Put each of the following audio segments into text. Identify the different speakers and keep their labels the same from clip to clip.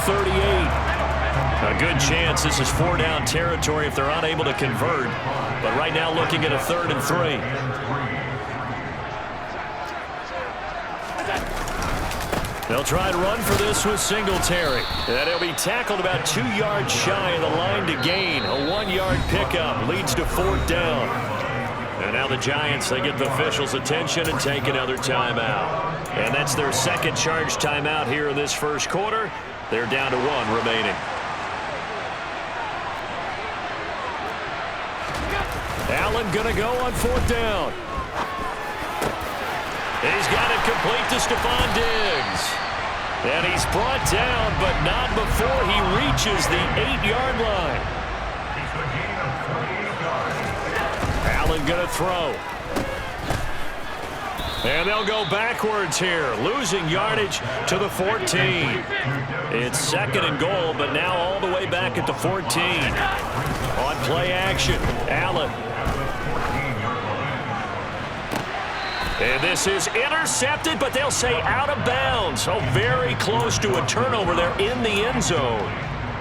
Speaker 1: 38. A good chance this is 4-down territory if they're unable to convert. But right now looking at a 3rd and 3. They'll try and run for this with Singletary. And he'll be tackled about 2 yards shy of the line to gain. A 1-yard pickup leads to 4th down. And now the Giants, they get the officials' attention and take another timeout. And that's their second charge timeout here in this first quarter. They're down to 1 remaining. Allen going to go on 4th down. He's got it complete to Stephon Diggs. And he's brought down, but not before he reaches the 8-yard line. Allen going to throw. And they'll go backwards here, losing yardage to the 14. It's 2nd and goal, but now all the way back at the 14. On play action, Allen. And this is intercepted, but they'll say out of bounds. So very close to a turnover there in the end zone.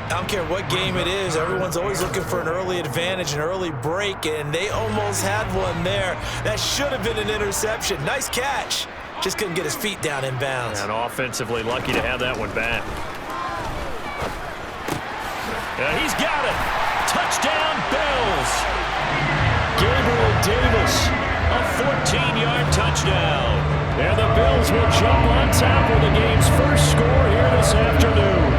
Speaker 2: I don't care what game it is. Everyone's always looking for an early advantage, an early break, and they almost had one there. That should have been an interception. Nice catch. Just couldn't get his feet down in bounds.
Speaker 1: And offensively lucky to have that one back. He's got it. Touchdown, Bills. Gabriel Davis. A 14-yard touchdown. And the Bills will jump on top of the game's first score here this afternoon.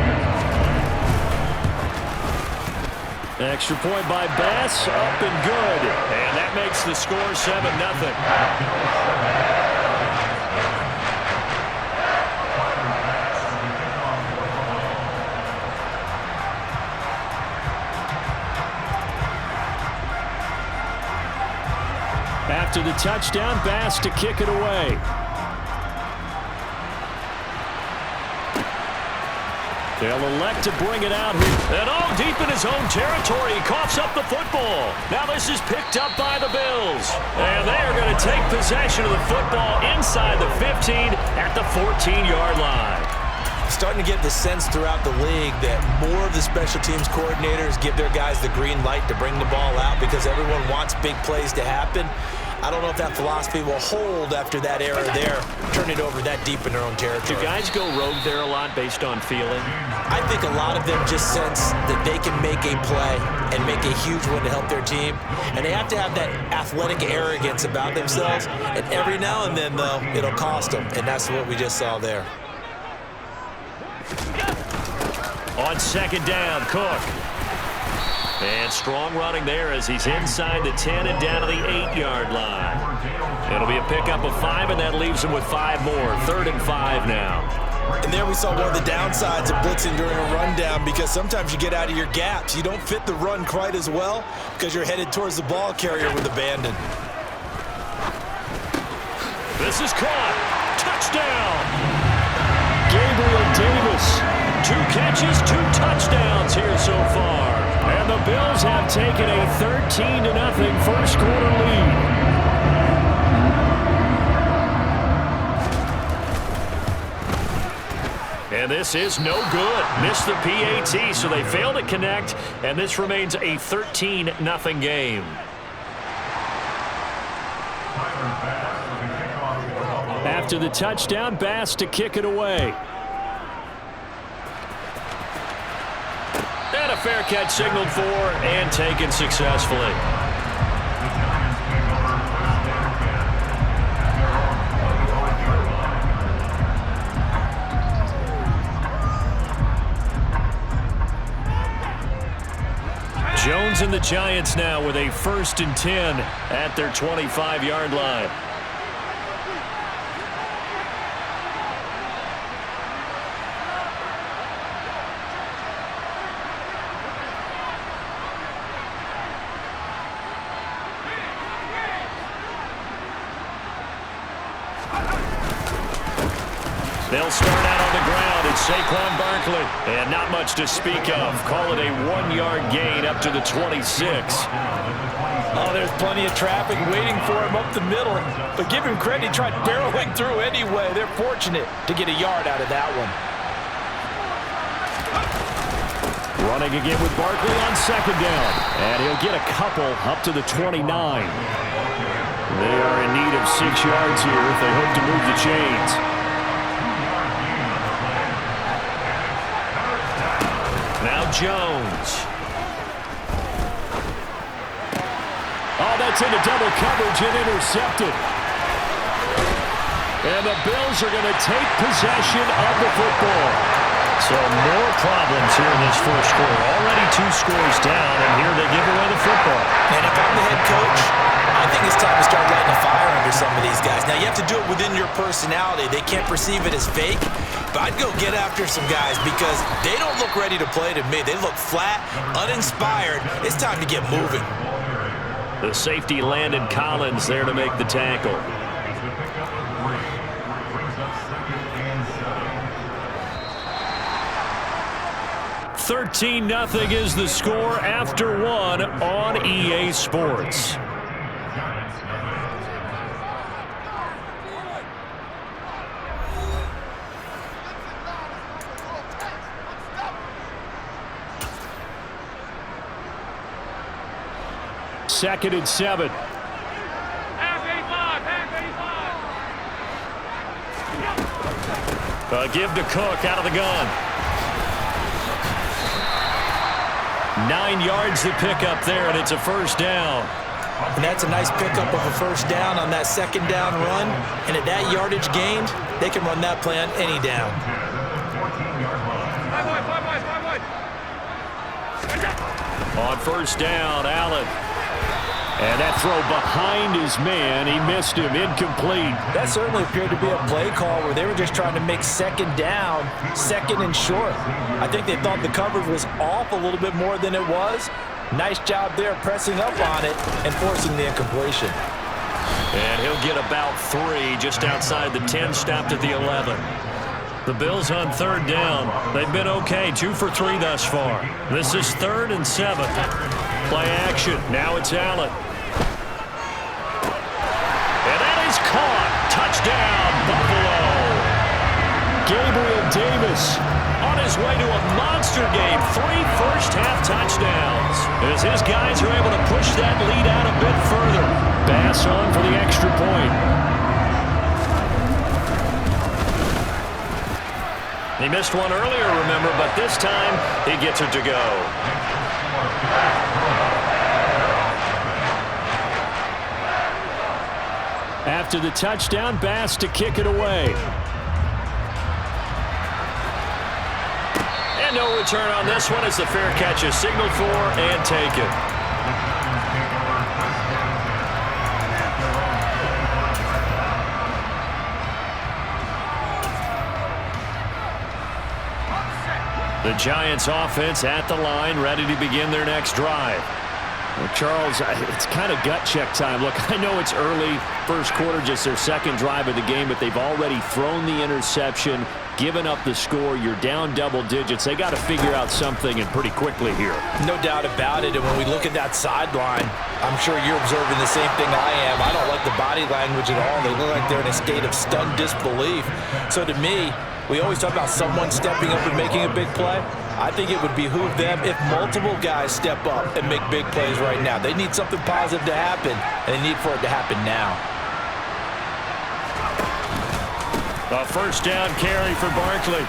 Speaker 1: Extra point by Bass, up and good. And that makes the score 7-0. After the touchdown, Bass to kick it away. They'll elect to bring it out here. And deep in his own territory, he coughs up the football. Now this is picked up by the Bills. And they are going to take possession of the football inside the 15 at the 14-yard line.
Speaker 2: Starting to get the sense throughout the league that more of the special teams coordinators give their guys the green light to bring the ball out because everyone wants big plays to happen. I don't know if that philosophy will hold after that error there, turn it over that deep in their own territory.
Speaker 1: Do guys go rogue there a lot based on feeling?
Speaker 2: I think a lot of them just sense that they can make a play and make a huge one to help their team. And they have to have that athletic arrogance about themselves. And every now and then, though, it'll cost them. And that's what we just saw there.
Speaker 1: On 2nd down, Cook. And strong running there as he's inside the 10 and down to the 8-yard line. It'll be a pickup of 5, and that leaves him with 5 more. 3rd and 5 now.
Speaker 2: And there we saw one of the downsides of blitzing during a rundown because sometimes you get out of your gaps. You don't fit the run quite as well because you're headed towards the ball carrier with abandon.
Speaker 1: This is caught. Touchdown. Gabriel Davis. 2 catches, 2 touchdowns here so far. And the Bills have taken a 13-0 first quarter lead. And this is no good. Missed the PAT, so they fail to connect, and this remains a 13-0 game. After the touchdown, Bass to kick it away. And a fair catch signaled for and taken successfully. Jones and the Giants now with a 1st and 10 at their 25-yard line. They'll start out on the ground. It's Saquon Barkley. And not much to speak of. Call it a 1-yard gain up to the 26.
Speaker 2: Oh, there's plenty of traffic waiting for him up the middle. But give him credit, he tried barreling through anyway. They're fortunate to get a yard out of that one.
Speaker 1: Running again with Barkley on second down. And he'll get a couple up to the 29. They are in need of 6 yards here if they hope to move the chains. Now Jones. Oh, that's into double coverage and intercepted. And the Bills are going to take possession of the football. So more problems here in this first quarter. Already 2 scores down, and here they give away the football.
Speaker 2: And if I'm the head coach, I think it's time to start lighting a fire under some of these guys. Now, you have to do it within your personality. They can't perceive it as fake. But I'd go get after some guys because they don't look ready to play to me. They look flat, uninspired. It's time to get moving.
Speaker 1: The safety Landon Collins there to make the tackle. 13-0 is the score after 1 on EA Sports. Second and 7. Give to Cook out of the gun. 9 yards to pick up there, and it's a first down.
Speaker 2: And that's a nice pickup of a first down on that second down run. And at that yardage gained, they can run that play on any down.
Speaker 1: On first down, Allen. And that throw behind his man, he missed him, incomplete.
Speaker 2: That certainly appeared to be a play call where they were just trying to make second down, second and short. I think they thought the coverage was off a little bit more than it was. Nice job there pressing up on it and forcing the incompletion.
Speaker 1: And he'll get about 3 just outside the 10, stopped at the 11. The Bills on third down. They've been okay, 2 for 3 thus far. This is 3rd and 7. Play action. Now it's Allen. And that is caught. Touchdown, Buffalo. Gabriel Davis on his way to a monster game. 3 first-half touchdowns. As his guys are able to push that lead out a bit further. Bass on for the extra point. He missed one earlier, remember, but this time he gets it to go. After the touchdown, Bass to kick it away. And no return on this one as the fair catch is signaled for and taken. The Giants offense at the line, ready to begin their next drive. Well, Charles, it's kind of gut check time. Look, I know it's early, first quarter, just their second drive of the game, but they've already thrown the interception, given up the score. You're down double digits. They got to figure out something, and pretty quickly here.
Speaker 2: No doubt about it, and when we look at that sideline, I'm sure you're observing the same thing I am. I don't like the body language at all. They look like they're in a state of stunned disbelief. So to me, we always talk about someone stepping up and making a big play. I think it would behoove them if multiple guys step up and make big plays right now. They need something positive to happen, and they need for it to happen now.
Speaker 1: A first down carry for Barkley.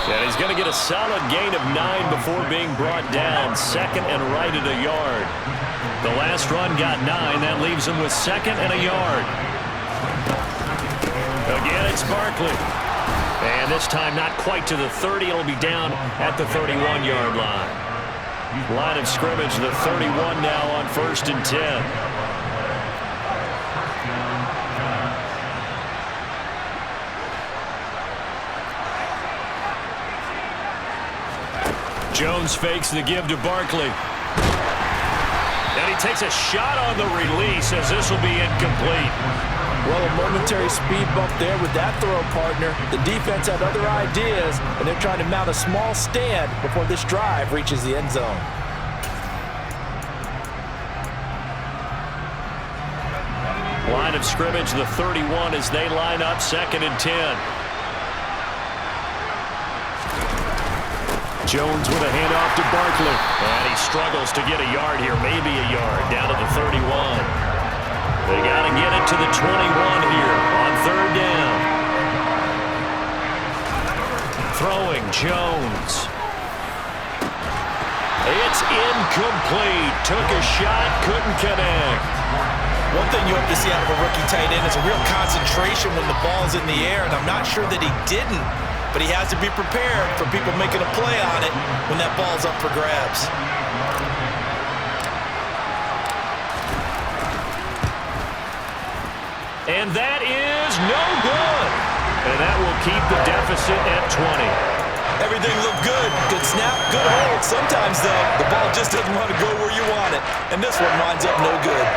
Speaker 1: And he's going to get a solid gain of 9 before being brought down. Second and right at a yard. The last run got 9. That leaves him with second and a yard. Again, it's Barkley. And this time not quite to the 30. It'll be down at the 31-yard line. Line of scrimmage, the 31 now on 1st and 10. Jones fakes the give to Barkley. And he takes a shot on the release as this will be incomplete.
Speaker 2: Well, a momentary speed bump there with that throw, partner. The defense had other ideas, and they're trying to mount a small stand before this drive reaches the end zone.
Speaker 1: Line of scrimmage, the 31 as they line up, 2nd and 10. Jones with a handoff to Barkley. And he struggles to get a yard here, maybe a yard, down to the 31. They got to get it to the 21 here on third down. Throwing Jones. It's incomplete. Took a shot, couldn't connect.
Speaker 2: One thing you hope to see out of a rookie tight end is a real concentration when the ball's in the air, and I'm not sure that he didn't, but he has to be prepared for people making a play on it when that ball's up for grabs.
Speaker 1: And that is no good. And that will keep the deficit at 20.
Speaker 2: Everything looked good. Good snap, good hold. Sometimes, though, the ball just doesn't want to go where you want it. And this one winds up no good.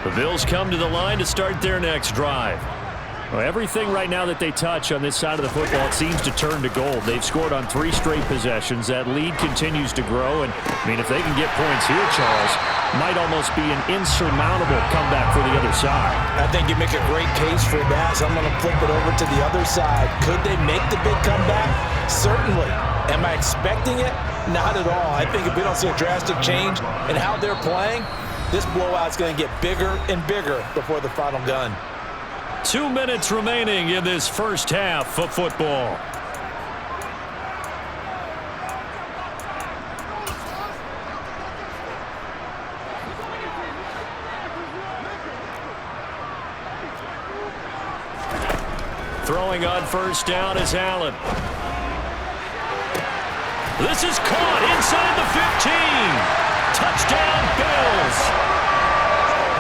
Speaker 1: The Bills come to the line to start their next drive. Well, everything right now that they touch on this side of the football, it seems to turn to gold. They've scored on 3 straight possessions. That lead continues to grow. And, I mean, if they can get points here, Charles, might almost be an insurmountable comeback for the other side.
Speaker 2: I think you make a great case for that. So I'm going to flip it over to the other side. Could they make the big comeback? Certainly. Am I expecting it? Not at all. I think if we don't see a drastic change in how they're playing, this blowout's going to get bigger and bigger before the final gun.
Speaker 1: 2 minutes remaining in this first half of football. Throwing on first down is Allen. This is caught inside the 15. Touchdown, Bills.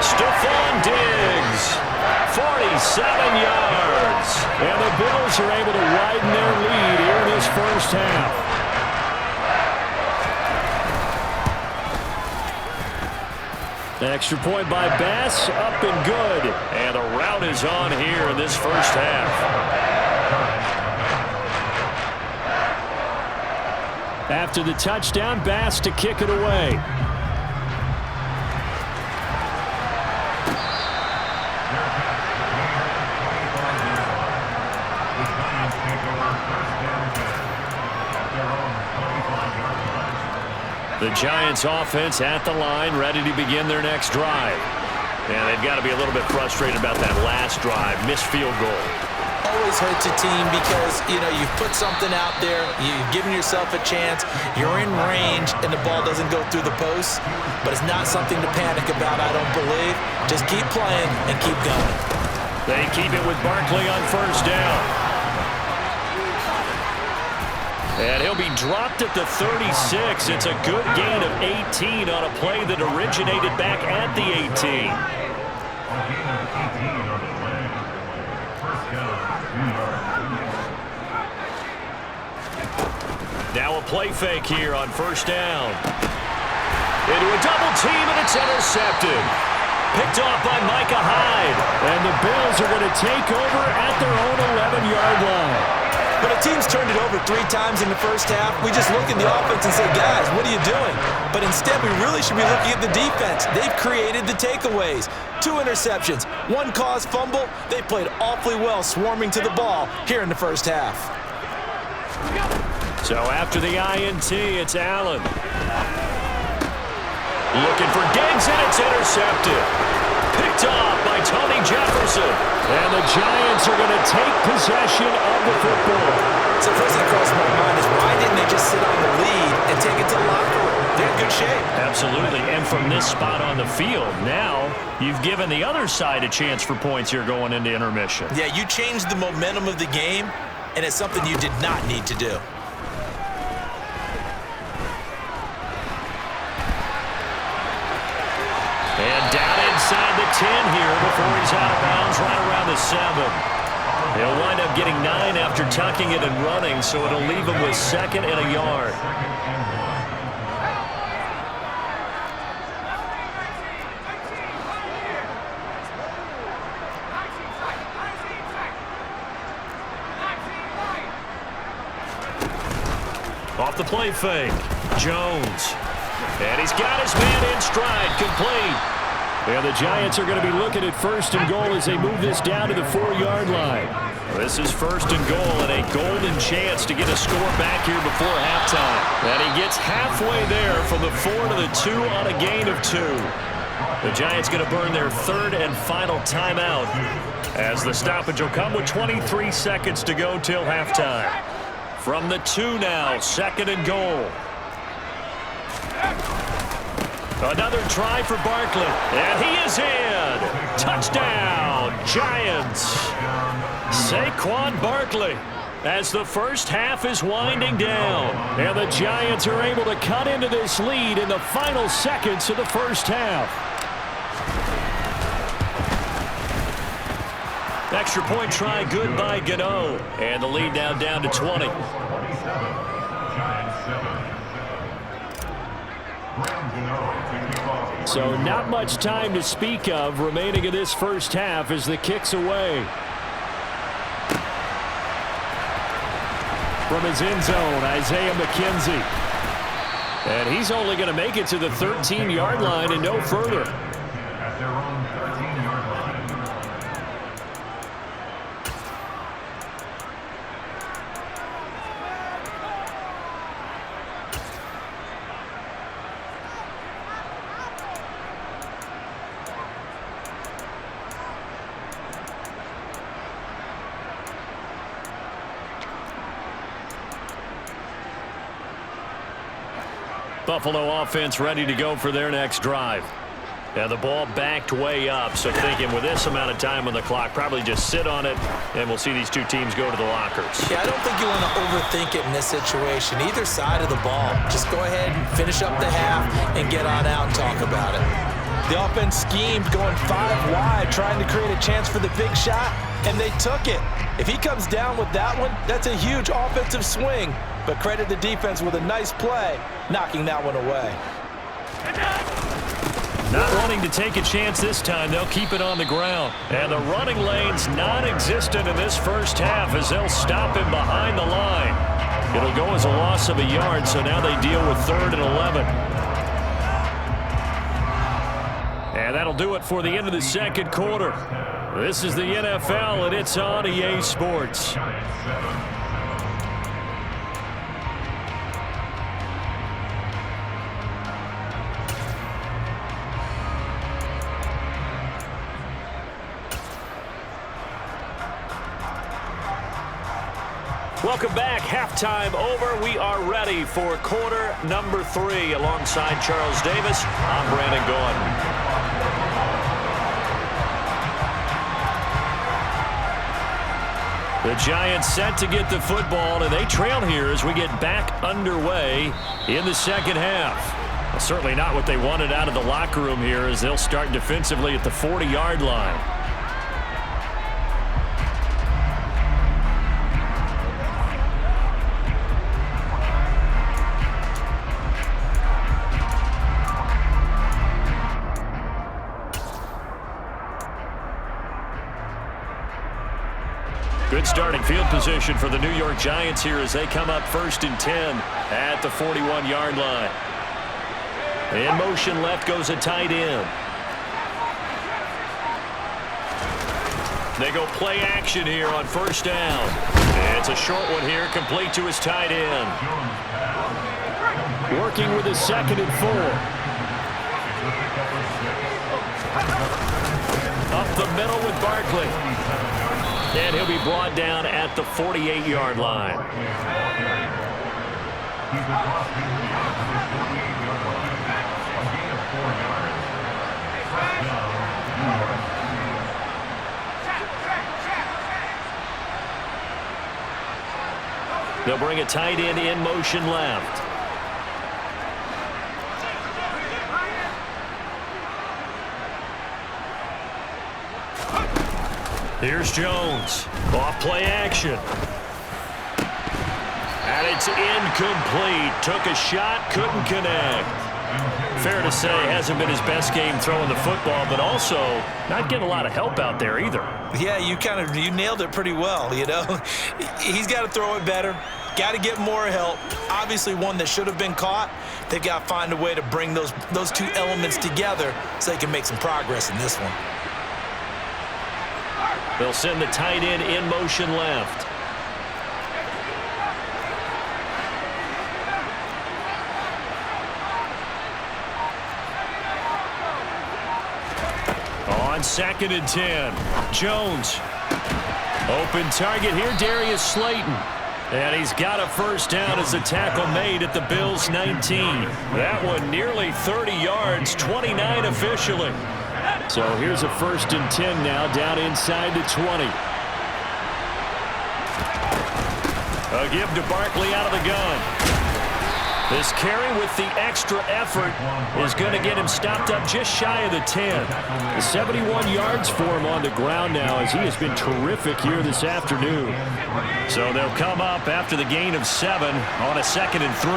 Speaker 1: Stephon Diggs. 47 yards. And the Bills are able to widen their lead here in this first half. The extra point by Bass, up and good. And the rout is on here in this first half. After the touchdown, Bass to kick it away. The Giants offense at the line, ready to begin their next drive. And they've got to be a little bit frustrated about that last drive, missed field goal.
Speaker 2: Always hurts a team because, you know, you've put something out there, you've given yourself a chance, you're in range, and the ball doesn't go through the posts. But it's not something to panic about, I don't believe. Just keep playing and keep going.
Speaker 1: They keep it with Barkley on first down. And he'll be dropped at the 36. It's a good gain of 18 on a play that originated back at the 18. Now a play fake here on first down. Into a double team, and it's intercepted. Picked off by Micah Hyde. And the Bills are going to take over at their own 11-yard line.
Speaker 2: When a team's turned it over 3 times in the first half, we just look at the offense and say, guys, what are you doing? But instead, we really should be looking at the defense. They've created the takeaways. 2 interceptions, 1 caused fumble. They played awfully well swarming to the ball here in the first half.
Speaker 1: So after the INT, it's Allen. Looking for Diggs, and it's intercepted. Picked off by Tony Jefferson. And the Giants are going to take possession of the football.
Speaker 2: So first thing crossed my mind is why didn't they just sit on the lead and take it to the locker room? They're in good shape.
Speaker 1: Absolutely. And from this spot on the field, now you've given the other side a chance for points here going into intermission.
Speaker 2: Yeah, you changed the momentum of the game, and it's something you did not need to do.
Speaker 1: And down inside the 10 here before he's out of bounds right around the 7. He'll wind up getting 9 after tucking it and running, so it'll leave him with 2nd and a yard. Off the play fake, Jones. And he's got his man in stride, complete. And the Giants are going to be looking at 1st and goal as they move this down to the 4-yard line. This is 1st and goal and a golden chance to get a score back here before halftime. And he gets halfway there from the 4 to the 2 on a gain of 2. The Giants going to burn their 3rd and final timeout as the stoppage will come with 23 seconds to go till halftime. From the 2 now, 2nd and goal. Another try for Barkley, and he is in. Touchdown, Giants. Saquon Barkley as the first half is winding down. And the Giants are able to cut into this lead in the final seconds of the first half. Extra point try good by Gano. And the lead now down to 20. So not much time to speak of remaining in this first half as the kick's away. From his end zone, Isaiah McKenzie. And he's only going to make it to the 13-yard line and no further. Buffalo offense ready to go for their next drive. And the ball backed way up, so thinking with this amount of time on the clock, probably just sit on it, and we'll see these two teams go to the lockers.
Speaker 2: Yeah, I don't think you want to overthink it in this situation. Either side of the ball. Just go ahead and finish up the half and get on out and talk about it. The offense schemed going 5 wide, trying to create a chance for the big shot, and they took it. If he comes down with that one, that's a huge offensive swing. But credit the defense with a nice play, knocking that one away.
Speaker 1: Not wanting to take a chance this time, they'll keep it on the ground. And the running lane's non-existent in this first half as they'll stop him behind the line. It'll go as a loss of a yard, so now they deal with 3rd and 11. And that'll do it for the end of the second quarter. This is the NFL, and it's on EA Sports. Welcome back. Halftime over. We are ready for quarter number 3. Alongside Charles Davis, I'm Brandon Gordon. The Giants set to get the football, and they trail here as we get back underway in the second half. Well, certainly not what they wanted out of the locker room here as they'll start defensively at the 40-yard line. Good starting field position for the New York Giants here as they come up 1st and 10 at the 41-yard line. In motion left goes a tight end. They go play action here on 1st down. It's a short one here, complete to his tight end. Working with his 2nd and 4. Up the middle with Barkley. And he'll be brought down at the 48-yard line. They'll bring a tight end in motion left. Here's Jones. Off play action. And it's incomplete. Took a shot, couldn't connect. Fair to say, hasn't been his best game throwing the football, but also not getting a lot of help out there either.
Speaker 2: Yeah, you nailed it pretty well, you know. He's got to throw it better. Got to get more help. Obviously one that should have been caught. They've got to find a way to bring those two elements together so they can make some progress in this one.
Speaker 1: They'll send the tight end in motion left. On 2nd and 10, Jones. Open target here, Darius Slayton. And he's got a first down as the tackle made at the Bills' 19. That one nearly 30 yards, 29 officially. So here's a 1st and 10 now, down inside the 20. A give to Barkley out of the gun. This carry with the extra effort is going to get him stopped up just shy of the 10. 71 yards for him on the ground now as he has been terrific here this afternoon. So they'll come up after the gain of 7 on a 2nd and 3.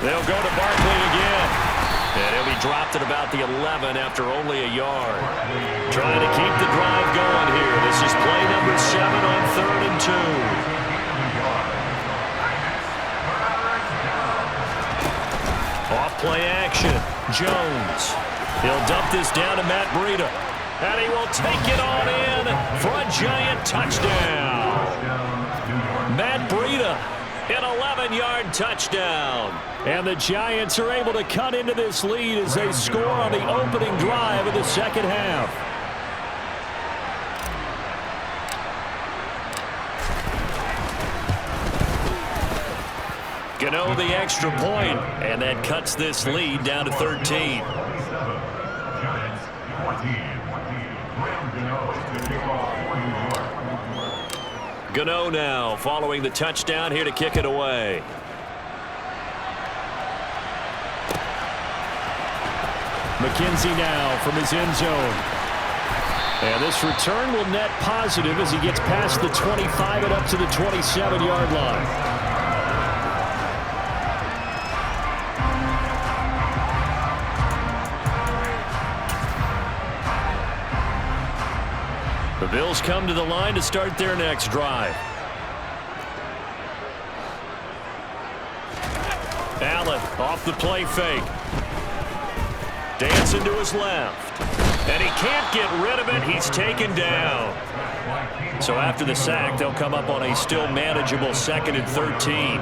Speaker 1: They'll go to Barkley again. And he'll be dropped at about the 11 after only a yard. Trying to keep the drive going here. This is play number 7 on 3rd and 2. Off play action. Jones. He'll dump this down to Matt Breida. And he will take it on in for a giant touchdown. Matt Breida. An 11-yard touchdown. And the Giants are able to cut into this lead as they score on the opening drive of the second half. Gano the extra point, and that cuts this lead down to 13. Gano now following the touchdown here to kick it away. McKenzie now from his end zone. And this return will net positive as he gets past the 25 and up to the 27-yard line. The Bills come to the line to start their next drive. Allen off the play fake. Dancing to his left. And he can't get rid of it. He's taken down. So after the sack, they'll come up on a still manageable 2nd and 13.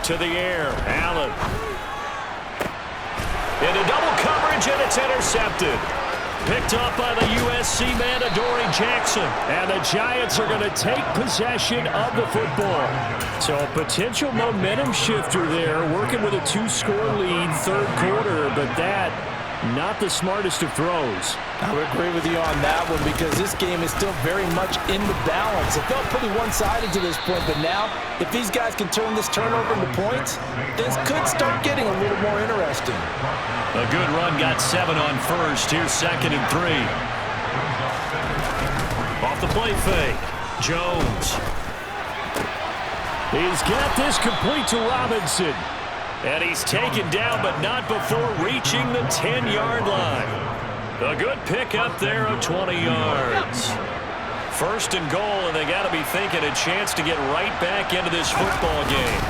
Speaker 1: To the air, Allen. Into double coverage, and it's intercepted. Picked up by the USC man, Adoree Jackson. And the Giants are going to take possession of the football. So a potential momentum shifter there, working with a 2-score lead, 3rd quarter, but that, not the smartest of throws.
Speaker 2: I would agree with you on that one because this game is still very much in the balance. It felt pretty one-sided to this point, but now, if these guys can turn this turnover into points, this could start getting a little more interesting.
Speaker 1: A good run got 7 on 1st. Here's 2nd and 3. Off the play fake. Jones. He's got this complete to Robinson. And he's taken down, but not before reaching the 10-yard line. A good pickup there of 20 yards. 1st and goal, and they got to be thinking a chance to get right back into this football game.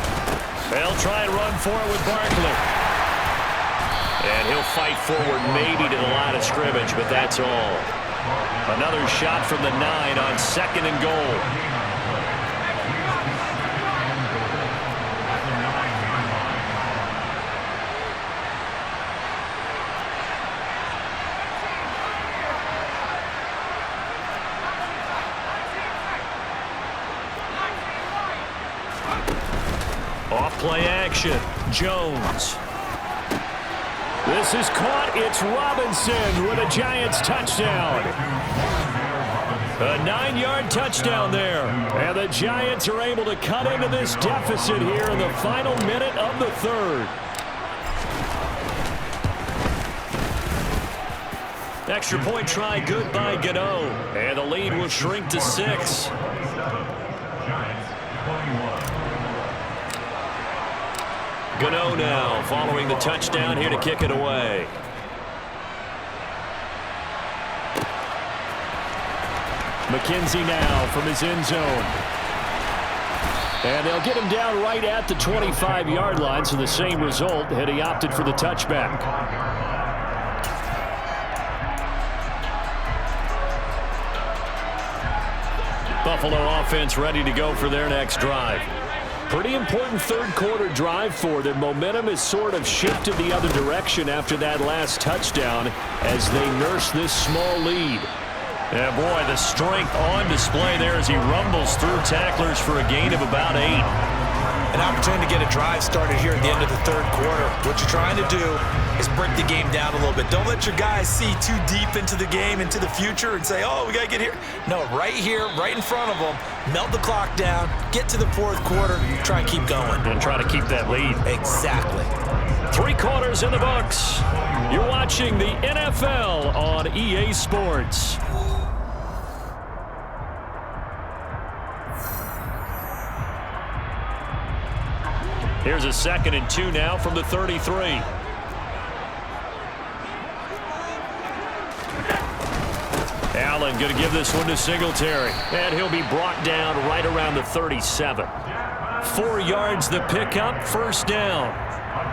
Speaker 1: They'll try and run for it with Barkley. And he'll fight forward maybe to the line of scrimmage, but that's all. Another shot from the 9 on 2nd and goal. Off play action. Jones. This is caught. It's Robinson with a Giants touchdown. A 9-yard touchdown there. And the Giants are able to cut into this deficit here in the final minute of the 3rd. Extra point try good by Gano. And the lead will shrink to 6. Gano now following the touchdown here to kick it away. McKenzie now from his end zone. And they'll get him down right at the 25-yard line, so the same result had he opted for the touchback. Buffalo offense ready to go for their next drive. Pretty important third-quarter drive for them. Momentum has sort of shifted the other direction after that last touchdown as they nurse this small lead. Yeah, boy, the strength on display there as he rumbles through tacklers for a gain of about 8.
Speaker 2: An opportunity to get a drive started here at the end of the third quarter. What you're trying to do is break the game down a little bit. Don't let your guys see too deep into the game, into the future, and say, oh, we got to get here. No, right here, right in front of them, melt the clock down, get to the fourth quarter, try and keep going.
Speaker 1: And try to keep that lead.
Speaker 2: Exactly.
Speaker 1: 3 quarters in the books. You're watching the NFL on EA Sports. Here's a 2nd and 2 now from the 33. Allen going to give this one to Singletary. And he'll be brought down right around the 37. 4 yards the pickup, first down.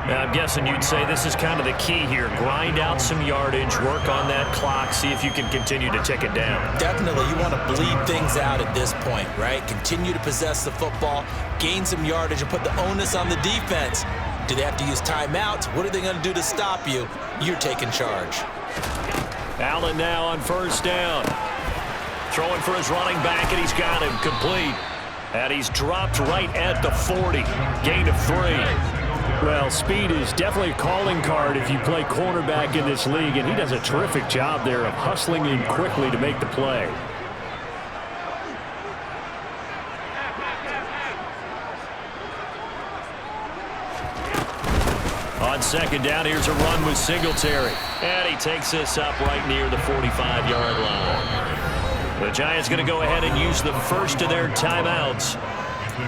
Speaker 1: Now, I'm guessing you'd say this is kind of the key here. Grind out some yardage, work on that clock, see if you can continue to tick it down.
Speaker 2: Definitely, you want to bleed things out at this point, right? Continue to possess the football, gain some yardage, and put the onus on the defense. Do they have to use timeouts? What are they going to do to stop you? You're taking charge.
Speaker 1: Allen now on first down. Throwing for his running back, and he's got him complete. And he's dropped right at the 40. Gain of 3. Well, speed is definitely a calling card if you play cornerback in this league, and he does a terrific job there of hustling in quickly to make the play. On second down, here's a run with Singletary. And he takes this up right near the 45-yard line. The Giants going to go ahead and use the first of their timeouts.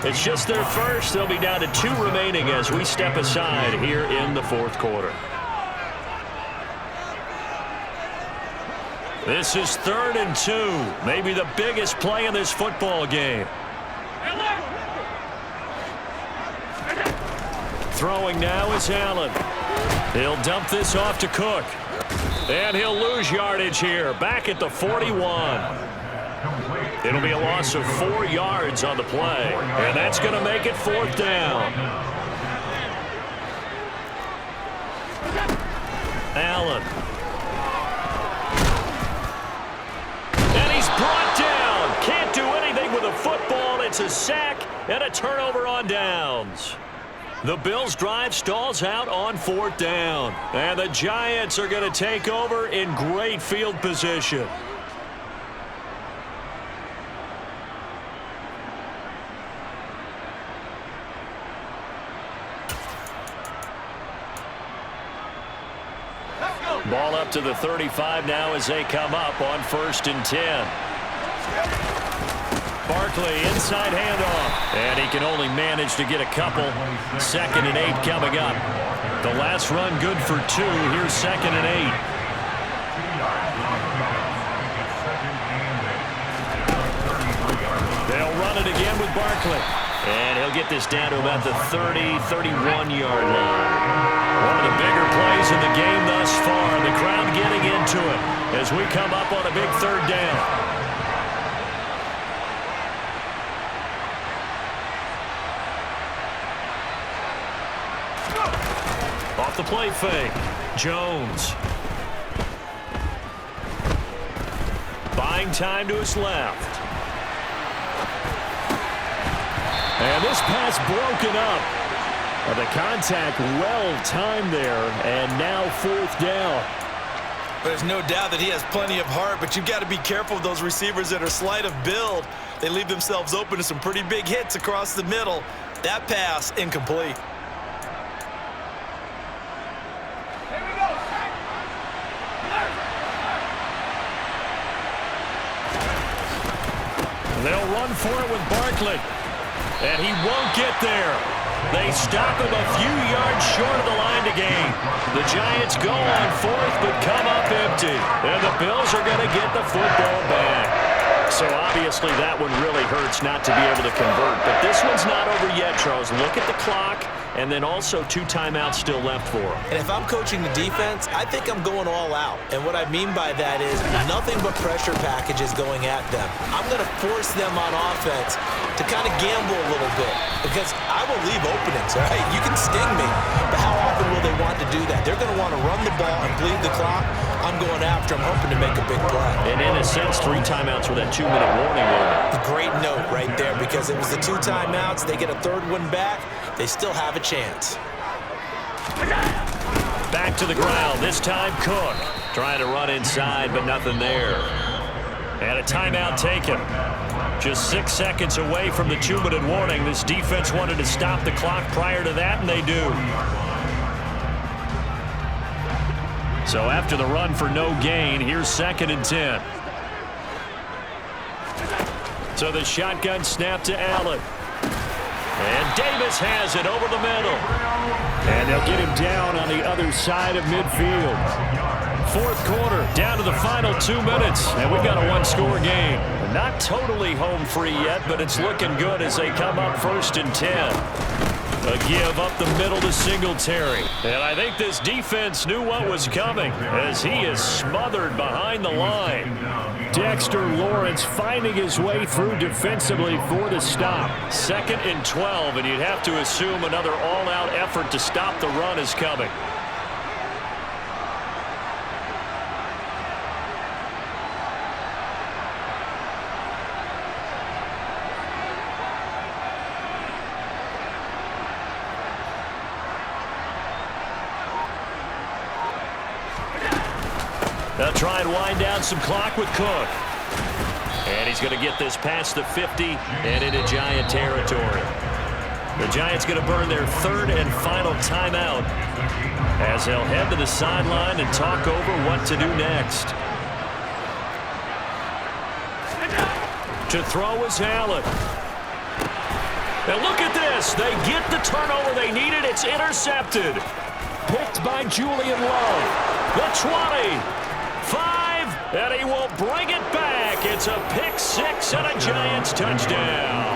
Speaker 1: It's just their first. They'll be down to 2 remaining as we step aside here in the fourth quarter. This is 3rd and 2. Maybe the biggest play in this football game. Throwing now is Allen. He'll dump this off to Cook. And he'll lose yardage here. Back at the 41. It'll be a loss of 4 yards on the play. And that's going to make it 4th down. Allen. And he's brought down. Can't do anything with a football. It's a sack and a turnover on downs. The Bills' drive stalls out on 4th down. And the Giants are going to take over in great field position. Ball up to the 35 now as they come up on 1st and 10. Barkley inside handoff. And he can only manage to get a couple. 2nd and 8 coming up. The last run good for 2. Here's 2nd and 8. They'll run it again with Barkley. And he'll get this down to about the 30, 31-yard line. One of the bigger plays in the game thus far. The crowd getting into it as we come up on a big 3rd down. Off the play fake. Jones. Buying time to his left. And this pass broken up. The contact well-timed there, and now 4th down.
Speaker 2: There's no doubt that he has plenty of heart, but you've got to be careful with those receivers that are slight of build. They leave themselves open to some pretty big hits across the middle. That pass, incomplete.
Speaker 1: They'll run for it with Barkley. And he won't get there. They stop him a few yards short of the line to gain. The Giants go on fourth but come up empty. And the Bills are going to get the football back. So obviously that one really hurts not to be able to convert. But this one's not over yet, Charles. Look at the clock, and then also 2 timeouts still left for them.
Speaker 2: And if I'm coaching the defense, I think I'm going all out. And what I mean by that is nothing but pressure packages going at them. I'm going to force them on offense to kind of gamble a little bit because I will leave openings, all right? You can sting me, but how often will they want to do that? They're going to want to run the ball and bleed the clock. I'm going after them, hoping to make a big play.
Speaker 1: And in a sense, 3 timeouts with that 2-minute warning limit.
Speaker 2: Great note right there because it was the 2 timeouts. They get a 3rd one back. They still have a chance.
Speaker 1: Back to the ground. This time Cook trying to run inside, but nothing there. And a timeout taken. Just 6 seconds away from the 2-minute warning. This defense wanted to stop the clock prior to that, and they do. So after the run for no gain, here's 2nd and 10. So the shotgun snap to Allen. And Davis has it over the middle. And they'll get him down on the other side of midfield. 4th quarter, down to the final 2 minutes. And we've got a 1-score game. Not totally home free yet, but it's looking good as they come up 1st and 10. A give up the middle to Singletary. And I think this defense knew what was coming as he is smothered behind the line. Dexter Lawrence finding his way through defensively for the stop. 2nd and 12, and you'd have to assume another all-out effort to stop the run is coming. They'll try and wind down some clock with Cook. And he's going to get this past the 50 and into Giant territory. The Giants going to burn their 3rd and final timeout as they'll head to the sideline and talk over what to do next. To throw is Allen. And look at this. They get the turnover they needed. It's intercepted. Picked by Julian Love. The 20. 5, and he will bring it back. It's a pick 6 and a Giants touchdown.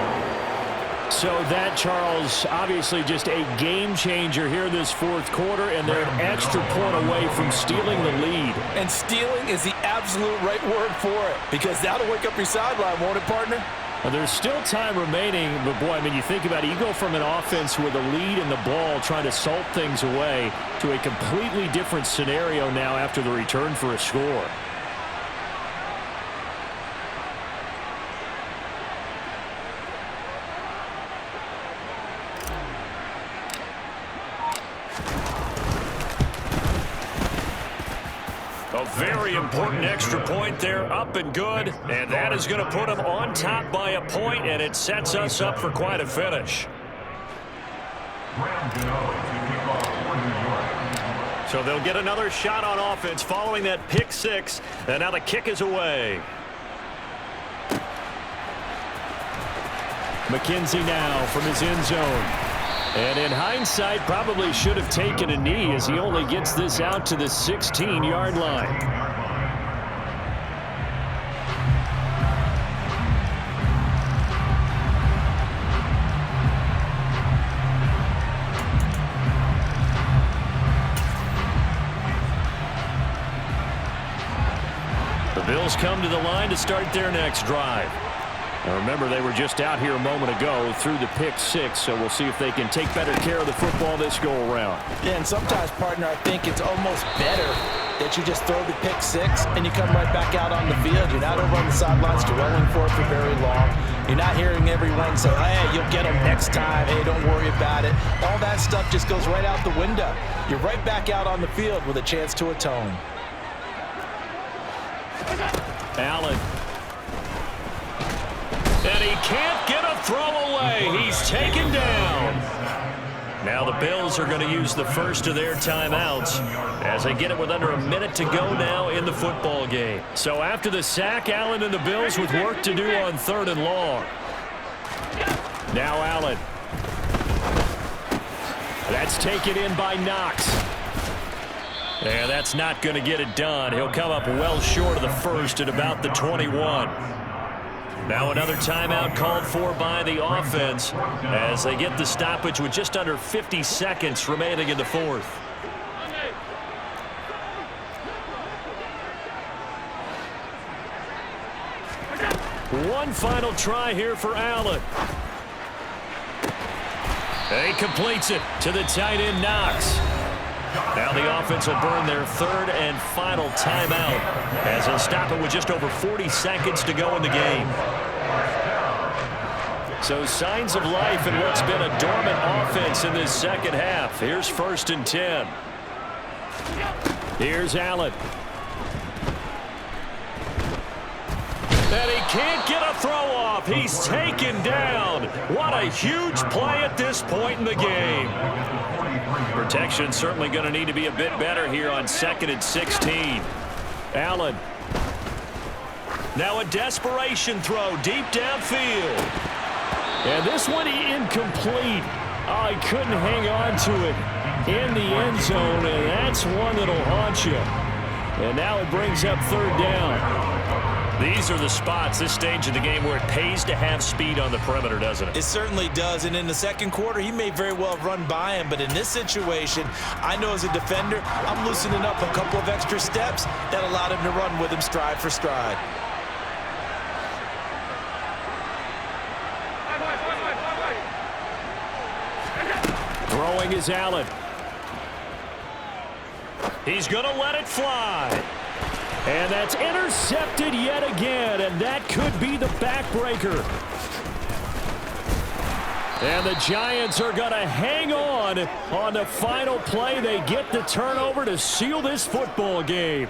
Speaker 1: So that, Charles, obviously just a game changer here this 4th quarter, and they're an extra point away from stealing the lead.
Speaker 2: And stealing is the absolute right word for it because that'll wake up your sideline, won't it, partner?
Speaker 1: Well, there's still time remaining, but boy, I mean, you think about it, you go from an offense with a lead in the ball trying to salt things away to a completely different scenario now after the return for a score. A very important extra point there, up and good, and that is going to put them on top by a point, and it sets us up for quite a finish. So they'll get another shot on offense following that pick 6, and now the kick is away. McKenzie now from his end zone. And in hindsight, probably should have taken a knee as he only gets this out to the 16-yard line. The Bills come to the line to start their next drive. Now remember, they were just out here a moment ago through the pick 6, so we'll see if they can take better care of the football this go-around.
Speaker 2: Yeah, and sometimes, partner, I think it's almost better that you just throw the pick 6 and you come right back out on the field. You're not over on the sidelines dwelling for it for very long. You're not hearing everyone say, hey, you'll get them next time. Hey, don't worry about it. All that stuff just goes right out the window. You're right back out on the field with a chance to atone.
Speaker 1: Allen. And he can't get a throw away. He's taken down. Now the Bills are going to use the first of their timeouts as they get it with under a minute to go now in the football game. So after the sack, Allen and the Bills with work to do on 3rd and long. Now Allen. That's taken in by Knox. And that's not going to get it done. He'll come up well short of the first at about the 21. Now another timeout called for by the offense as they get the stoppage with just under 50 seconds remaining in the fourth. One final try here for Allen. He completes it to the tight end Knox. Now the offense will burn their third and final timeout as they'll stop it with just over 40 seconds to go in the game. So signs of life in what's been a dormant offense in this second half. Here's 1st and 10. Here's Allen. And he can't get a throw off. He's taken down. What a huge play at this point in the game. Protection certainly going to need to be a bit better here on 2nd and 16. Allen. Now a desperation throw deep downfield. And this one incomplete. Oh, he couldn't hang on to it in the end zone, and that's one that'll haunt you. And now it brings up 3rd down. These are the spots, this stage of the game, where it pays to have speed on the perimeter, doesn't it?
Speaker 2: It certainly does, and in the second quarter, he may very well run by him, but in this situation, I know as a defender, I'm loosening up a couple of extra steps that allowed him to run with him stride for stride.
Speaker 1: Throwing is Allen. He's going to let it fly. And that's intercepted yet again, and that could be the backbreaker. And the Giants are going to hang on the final play. They get the turnover to seal this football game.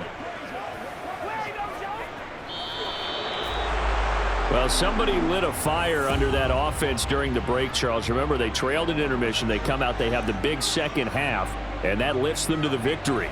Speaker 1: Well, somebody lit a fire under that offense during the break, Charles. Remember, they trailed in intermission. They come out, they have the big second half, and that lifts them to the victory.